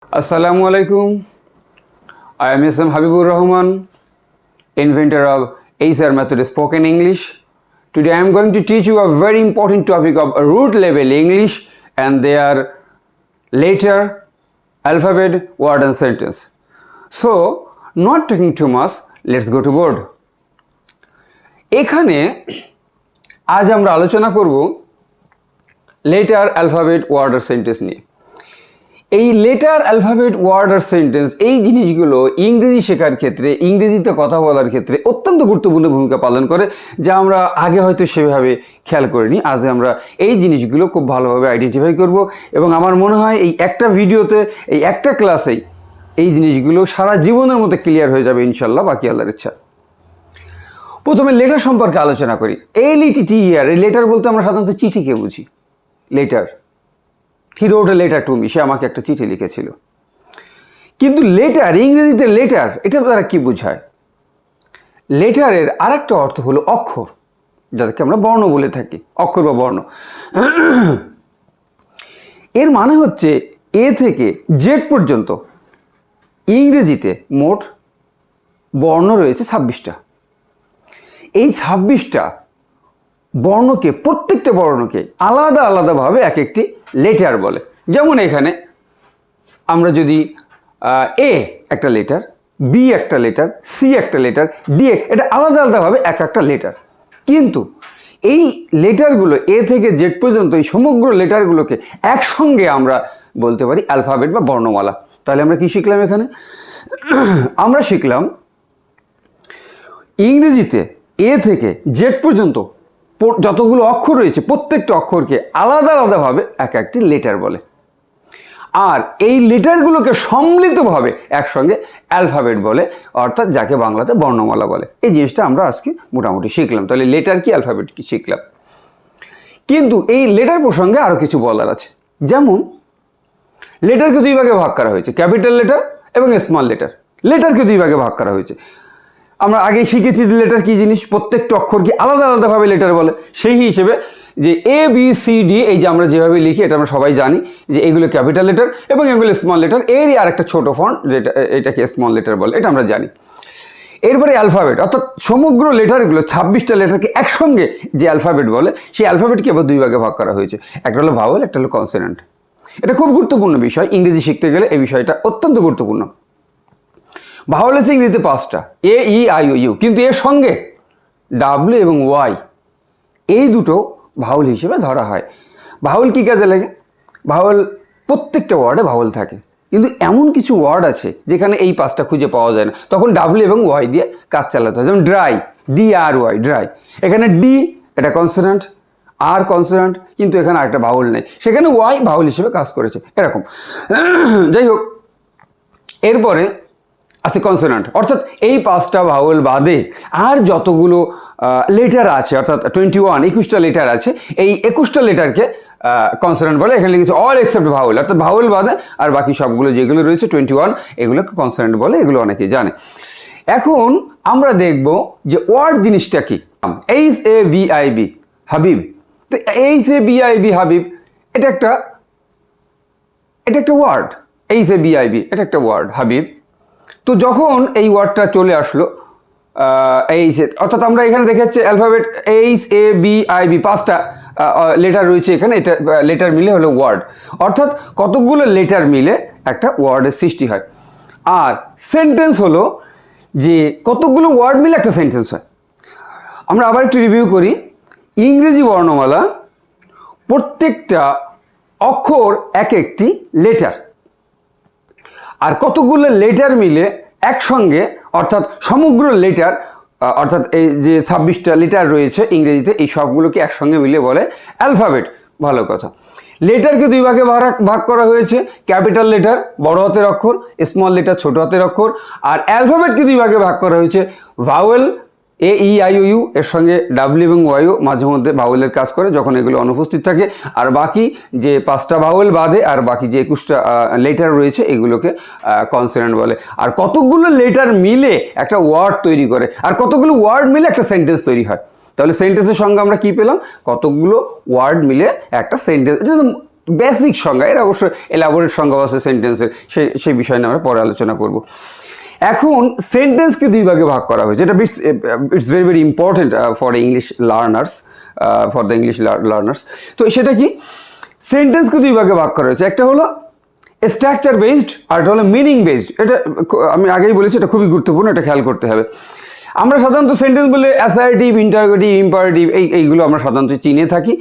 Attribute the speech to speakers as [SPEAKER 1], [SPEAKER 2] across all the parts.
[SPEAKER 1] Assalamu alaikum. I am S.M. Habibur Rahman, inventor of ACER method spoken English. Today I am going to teach you a very important topic of root level English and their letter, alphabet, word and sentence. So, not talking too much, let's go to board. এখানে আজ আমরা আলোচনা করব letter, alphabet, word আর sentence নিয়ে। এই letter, alphabet, word আর sentence এই জিনিসগুলো ইংরেজি শেখার ক্ষেত্রে, ইংরেজিতে কথা বলার ক্ষেত্রে অত্যন্ত গুরুত্বপূর্ণ ভূমিকা পালন করে, যা আমরা আগে হয়তো সেভাবে খেয়াল করিনি। আজ আমরা এই জিনিসগুলো খুব ভালোভাবে আইডেন্টিফাই করব এবং আমার মনে হয় এই একটা ভিডিওতে, এই একটা ক্লাসেই এই জিনিসগুলো সারা জীবনের মতো ক্লিয়ার হয়ে যাবে ইনশাল্লাহ, বাকি আল্লাহর ইচ্ছা। প্রথমে লেটার সম্পর্কে আলোচনা করি। LETTER, এই লেটার বলতে আমরা সাধারণত চিঠিকে বুঝি। Letter, he wrote a letter to me, সে আমাকে একটা চিঠি লিখেছিল। কিন্তু লেটার, ইংরেজিতে লেটার, এটা দ্বারা কি বোঝায়? লেটারের আর একটা অর্থ হলো অক্ষর, যাদেরকে আমরা বর্ণ বলে থাকি, অক্ষর বা বর্ণ। এর মানে হচ্ছে এ থেকে জেড পর্যন্ত ইংরেজিতে মোট বর্ণ রয়েছে 26টা। এই 26টা বর্ণকে, প্রত্যেকটা বর্ণকে আলাদা আলাদাভাবে এক একটি লেটার বলে। যেমন এখানে আমরা যদি এ একটা লেটার, বি একটা লেটার, সি একটা লেটার, ডি, এটা আলাদা আলাদাভাবে এক একটা লেটার। কিন্তু এই লেটারগুলো এ থেকে জেড পর্যন্ত, এই সমগ্র লেটারগুলোকে একসঙ্গে আমরা বলতে পারি অ্যালফাবেট বা বর্ণমালা। তাহলে আমরা কি শিখলাম এখানে? আমরা শিখলাম ইংরেজিতে এ থেকে জেড পর্যন্ত যতগুলো অক্ষর রয়েছে, প্রত্যেকটা অক্ষরকে আলাদা আলাদাভাবে এক একটি লেটার বলে। আর এই লেটারগুলোকে সম্মিলিতভাবে একসঙ্গে অ্যালফাবেট বলে, অর্থাৎ যাকে বাংলাতে বর্ণমালা বলে। এই জিনিসটা আমরা আজকে মোটামুটি শিখলাম। তাহলে লেটার কি, অ্যালফাবেট কি শিখলাম। কিন্তু এই লেটার প্রসঙ্গে আরও কিছু বলার আছে। যেমন লেটারকে দুই ভাগে ভাগ করা হয়েছে, ক্যাপিটাল লেটার এবং স্মল লেটার। লেটারকে দুই ভাগে ভাগ করা হয়েছে। আমরা আগেই শিখেছি লেটার কী জিনিস, প্রত্যেকটা অক্ষরকে আলাদা আলাদাভাবে লেটার বলে। সেই হিসেবে যে ABCD, এই যে আমরা যেভাবে লিখি, এটা আমরা সবাই জানি যে এগুলো ক্যাপিটাল লেটার এবং এগুলো স্মল লেটার। এরই আর একটা ছোটো ফন্ট, যেটা এটাকে স্মল লেটার বলে, এটা আমরা জানি। এরপরে অ্যালফাবেট, অর্থাৎ সমগ্র লেটারগুলো 26টা লেটারকে একসঙ্গে যে অ্যালফাবেট বলে, সেই অ্যালফাবেটকে আবার দুই ভাগে ভাগ করা হয়েছে। একটা হলো ভাওয়েল, একটা হলো কনসোনেন্ট। এটা খুব গুরুত্বপূর্ণ বিষয়, ইংরেজি শিখতে গেলে এই বিষয়টা অত্যন্ত গুরুত্বপূর্ণ। ভাওয়েল আছে ইংরেজিতে 5টা, AEIOU, কিন্তু এর সঙ্গে W এবং Y এই দুটো ভাওয়েল হিসেবে ধরা হয়। ভাওয়েল কী কাজে লাগে? ভাওয়েল, প্রত্যেকটা ওয়ার্ডে ভাওয়েল থাকে, কিন্তু এমন কিছু ওয়ার্ড আছে যেখানে এই 5টা খুঁজে পাওয়া যায় না, তখন W এবং Y দিয়ে কাজ চালাতে হয়। যেমন ড্রাই, DRY, ড্রাই। এখানে ডি এটা কনসোনেন্ট, আর কনসোনেন্ট, কিন্তু এখানে আরেকটা ভাওয়েল নেই, সেখানে Y ভাওয়েল হিসেবে কাজ করেছে, এরকম। যাই হোক, এরপরে আছে কনসোনেন্ট, অর্থাৎ এই 5টা ভাওয়েল বাদে আর যতগুলো লেটার আছে, অর্থাৎ 21টা লেটার আছে, এই 21টা লেটারকে কনসোনেন্ট বলে। এখানে লিখেছে অল এক্সেপ্ট ভাওয়েল, অর্থাৎ ভাওয়েল বাদে আর বাকি সবগুলো যেগুলো রয়েছে 21, এগুলোকে কনসোনেন্ট বলে। এগুলো অনেকেই জানে। এখন আমরা দেখব যে ওয়ার্ড জিনিসটা কি। HABIB, হাবিব। তো HABIB, হাবিব, এটা একটা ওয়ার্ড। HABIB, এটা একটা ওয়ার্ড, হাবিব। তো যখন এই ওয়ার্ডটা চলে আসলো, অর্থাৎ আমরা এখানে দেখাচ্ছে অ্যালফাবেট HABIB, 5টা লেটার রয়েছে এখানে, এটা লেটার মিলে হলো ওয়ার্ড। অর্থাৎ কতগুলো লেটার মিলে একটা ওয়ার্ডের সৃষ্টি হয়। আর সেন্টেন্স হলো যে কতগুলো ওয়ার্ড মিলে একটা সেন্টেন্স হয়। আমরা আবার একটু রিভিউ করি। ইংরেজি বর্ণমালা, প্রত্যেকটা অক্ষর এক একটি লেটার, আর কতগুলো লেটার মিলে একসঙ্গে, অর্থাৎ সমগ্র লেটার, অর্থাৎ এই যে 26টা লেটার রয়েছে ইংরেজিতে, এই সবগুলোকে একসঙ্গে মিলে বলে অ্যালফাবেট। ভালো কথা। লেটারকে দুই ভাগে ভাগ করা হয়েছে, ক্যাপিটাল লেটার বড় হাতের অক্ষর, স্মল লেটার ছোট হাতের অক্ষর। আর অ্যালফাবেটকে দুই ভাগে ভাগ করা হয়েছে, ভাওয়েল AEIOU, এর সঙ্গে W এবং Yও মাঝে মধ্যে ভাওয়েলের কাজ করে যখন এগুলো অনুপস্থিত থাকে। আর বাকি যে 5টা ভাওয়েল বাদে আর বাকি যে 21টা লেটার রয়েছে, এগুলোকে কনসোনেন্ট বলে। আর কতগুলো লেটার মিলে একটা ওয়ার্ড তৈরি করে, আর কতগুলো ওয়ার্ড মিলে একটা সেন্টেন্স তৈরি হয়। তাহলে সেন্টেন্সের সঙ্গে আমরা কি পেলাম? কতগুলো ওয়ার্ড মিলে একটা সেন্টেন্স। বেসিক সংজ্ঞা, এর অবশ্য এলাবোরেট সংজ্ঞা আছে সেন্টেন্সের, সেই বিষয় নিয়ে আমরা পরে আলোচনা করব। এখন সেন্টেন্সকে দুই ভাগে ভাগ করা হয়েছে, এটা it's very very important for English learners, for the English learners. তো সেটা কি, সেন্টেন্সকে দুই ভাগে ভাগ করা হয়েছে, একটা হলো স্ট্রাকচার বেসড আর এটা হলো মিনিং বেসড। এটা আমি আগেই বলেছি, এটা খুবই গুরুত্বপূর্ণ, এটা খেয়াল করতে হবে। আমরা সাধারণত সেন্টেন্স বলে অ্যাসার্টিভ, ইন্টারোগেটিভ, ইম্পারেটিভ এইগুলো আমরা সাধারণত চিনে থাকি,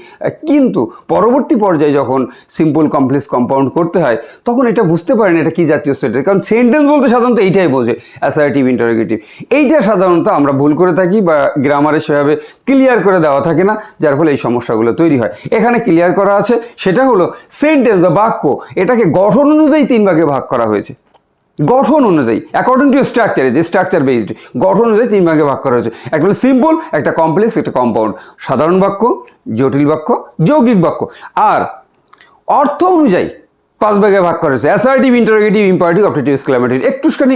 [SPEAKER 1] কিন্তু পরবর্তী পর্যায়ে যখন সিম্পল, কমপ্লেক্স, কম্পাউন্ড করতে হয় তখন এটা বুঝতে পারেন এটা কি জাতীয় সেন্টেন্স, কারণ সেন্টেন্স বলতে সাধারণত এইটাই বোঝে, অ্যাসার্টিভ, ইন্টারোগেটিভ। এইটা সাধারণত আমরা ভুল করে থাকি বা গ্রামারে সেভাবে ক্লিয়ার করে দেওয়া থাকে না, যার ফলে এই সমস্যাগুলো তৈরি হয়। এখানে ক্লিয়ার করা আছে, সেটা হলো সেন্টেন্স বা বাক্য, এটাকে গঠন অনুযায়ী তিন ভাগে ভাগ করা হয়েছে। গঠন অনুযায়ী, অ্যাকর্ডিং টু স্ট্রাকচার, যে স্ট্রাকচার বেসড, গঠন অনুযায়ী তিন ভাগে ভাগ করা হয়েছে। একটা হলো সিম্পল, একটা কমপ্লেক্স, একটা কম্পাউন্ড, সাধারণ বাক্য, জটিল বাক্য, যৌগিক বাক্য। আর অর্থ অনুযায়ী পাঁচ ভাগে ভাগ করা হয়েছে, assertive, interrogative, imperative, objective, exclamatory. একটুখানি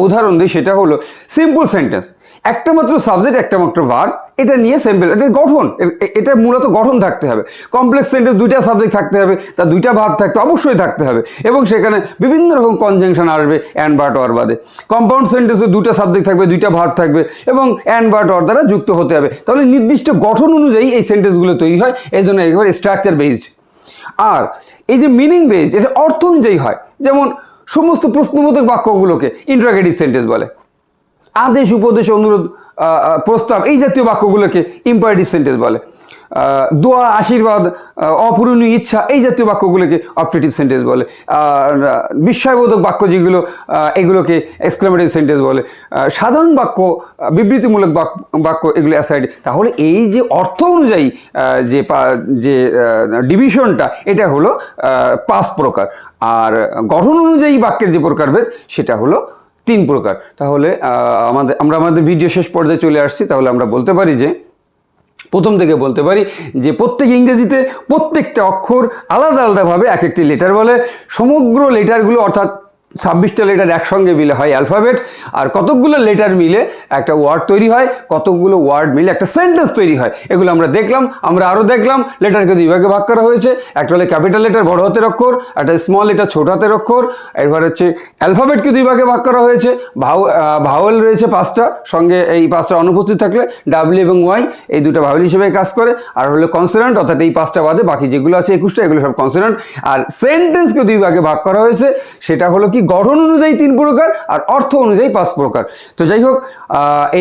[SPEAKER 1] উদাহরণ দিই, সেটা হলো সিম্পল সেন্টেন্স, একটা মাত্র সাবজেক্ট, একটা মাত্র ভার্ব, এটা নিয়ে সিম্পল, এটা গঠন, এটা মূলত গঠন থাকতে হবে। কমপ্লেক্স সেন্টেন্স, দুইটা সাবজেক্ট থাকতে হবে, তার দুইটা ভার্ব থাকতে অবশ্যই থাকতে হবে, এবং সেখানে বিভিন্ন রকম কনজাংশন আসবে অ্যান্ড, বাট, অর বাদে। কম্পাউন্ড সেন্টেন্সে দুটো সাবজেক্ট থাকবে, দুইটা ভার্ব থাকবে, এবং অ্যান্ড, বাট, অর দ্বারা যুক্ত হতে হবে। তাহলে নির্দিষ্ট গঠন অনুযায়ী এই সেন্টেন্সগুলো তৈরি হয়, এই জন্য একেবারে স্ট্রাকচার বেসড। আর এই যে মিনিং বেসড, এটা অর্থ অনুযায়ী হয়। যেমন সমস্ত প্রশ্নবোধক বাক্যগুলোকে ইন্টারোগেটিভ সেন্টেন্স বলে, আদেশ, উপদেশ, অনুরোধ, প্রস্তাব, এই জাতীয় বাক্যগুলোকে ইম্পারেটিভ সেন্টেন্স বলে, দোয়া, আশীর্বাদ, অপূরণীয় ইচ্ছা, এই জাতীয় বাক্যগুলোকে অবজেক্টিভ সেন্টেন্স বলে, আর বিস্ময়বোধক বাক্য যেগুলো, এগুলোকে এক্সক্লেমেটরি সেন্টেন্স বলে, সাধারণ বাক্য, বিবৃতিমূলক বাক্য, এগুলো অ্যাসার্টিভ। তাহলে এই যে অর্থ অনুযায়ী যে ডিভিশনটা, এটা হলো পাঁচ প্রকার, আর গঠন অনুযায়ী বাক্যের যে প্রকারভেদ, সেটা হলো তিন প্রকার। তাহলে আমরা আমাদের ভিডিও শেষ পর্যায়ে চলে আসছি। তাহলে আমরা বলতে পারি যে, প্রথম থেকে বলতে পারি যে প্রত্যেক ইংরেজিতে প্রত্যেকটা অক্ষর আলাদা আলাদাভাবে এক একটি লেটার বলে। সমগ্র লেটারগুলো, অর্থাৎ 26টা লেটার একসঙ্গে মিলে হয় অ্যালফাবেট, আর কতকগুলো লেটার মিলে একটা ওয়ার্ড তৈরি হয়, কতকগুলো ওয়ার্ড মিলে একটা সেন্টেন্স তৈরি হয়। এগুলো আমরা দেখলাম, আমরা আরও দেখলাম লেটারকে দুই ভাগে ভাগ করা হয়েছে। একটা হলে ক্যাপিটাল লেটার, বড় হাতের অক্ষর, একটা স্মল লেটার, ছোট হাতের অক্ষর। এরপর হচ্ছে অ্যালফাবেটকে দুই ভাগে ভাগ করা হয়েছে। ভাওয়েল রয়েছে 5টা, সঙ্গে এই 5টা অনুপস্থিত থাকলে ডাব্লিউ এবং ওয়াই, এই দুটো ভাওয়েল হিসেবে কাজ করে। আর হলো কনসোনেন্ট, অর্থাৎ এই 5টা বাদে বাকি যেগুলো আছে 21টা, এগুলো সব কনসোনেন্ট। আর সেন্টেন্সকে দুই ভাগে ভাগ করা হয়েছে, সেটা হলো কি গঠন অনুযায়ী 3 প্রকার আর অর্থ অনুযায়ী 5 প্রকার। তো যাই হোক,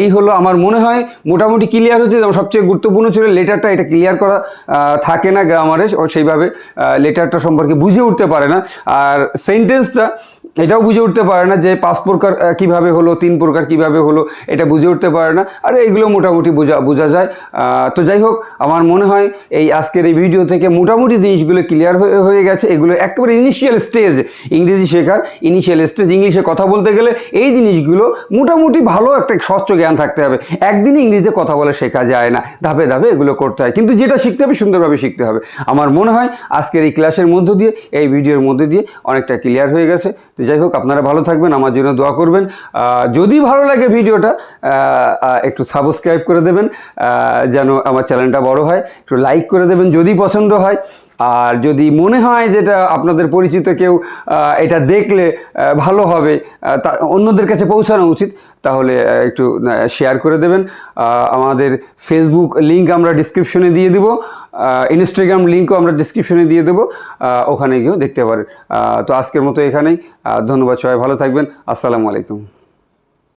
[SPEAKER 1] এই হলো আমার মনে হয় মোটামুটি ক্লিয়ার হচ্ছে। যেমন সবচেয়ে গুরুত্বপূর্ণ ছিল লেটারটা, এটা ক্লিয়ার করা থাকে না গ্রামারে, ও সেইভাবে লেটারটা সম্পর্কে বুঝে উঠতে পারে না। আর সেন্টেন্সটা এটাও বুঝে উঠতে পারে না যে 5 প্রকার কীভাবে হলো, 3 প্রকার কীভাবে হলো, এটা বুঝে উঠতে পারে না। আর এইগুলো মোটামুটি বোঝা যায়। তো যাই হোক, আমার মনে হয় এই আজকের এই ভিডিও থেকে মোটামুটি জিনিসগুলো ক্লিয়ার হয়ে গেছে। এগুলো একেবারে ইনিশিয়াল স্টেজ, ইংরেজি শেখার ইনিশিয়াল স্টেজ। ইংলিশে কথা বলতে গেলে এই জিনিসগুলো মোটামুটি ভালো একটা স্বচ্ছ জ্ঞান থাকতে হবে। একদিনই ইংরেজিতে কথা বলে শেখা যায় না, ধাপে ধাপে এগুলো করতে হয়। কিন্তু যেটা শিখতে হবে সুন্দরভাবে শিখতে হবে। আমার মনে হয় আজকের এই ক্লাসের মধ্য দিয়ে, এই ভিডিওর মধ্যে দিয়ে অনেকটা ক্লিয়ার হয়ে গেছে। তো যাই হোক, আপনারা ভালো থাকবেন, আমার জন্য দোয়া করবেন। যদি ভালো লাগে ভিডিওটা, একটু সাবস্ক্রাইব করে দেবেন যেন আমার চ্যানেলটা বড় হয়। একটু লাইক করে দেবেন যদি পছন্দ হয়। আর যদি মনে হয় যেটা আপনাদের পরিচিত কেউ এটা দেখলে ভালো হবে, অন্যদের কাছে পৌঁছানো উচিত, তাহলে একটু শেয়ার করে দেবেন। আমাদের ফেসবুক লিঙ্ক আমরা ডিসক্রিপশনে দিয়ে দেবো, ইনস্টাগ্রাম লিঙ্কও আমরা ডিসক্রিপশনে দিয়ে দেবো, ওখানে গিয়েও দেখতে পারেন। তো আজকের মতো এখানেই, ধন্যবাদ, সবাই ভালো থাকবেন। আসসালামু আলাইকুম।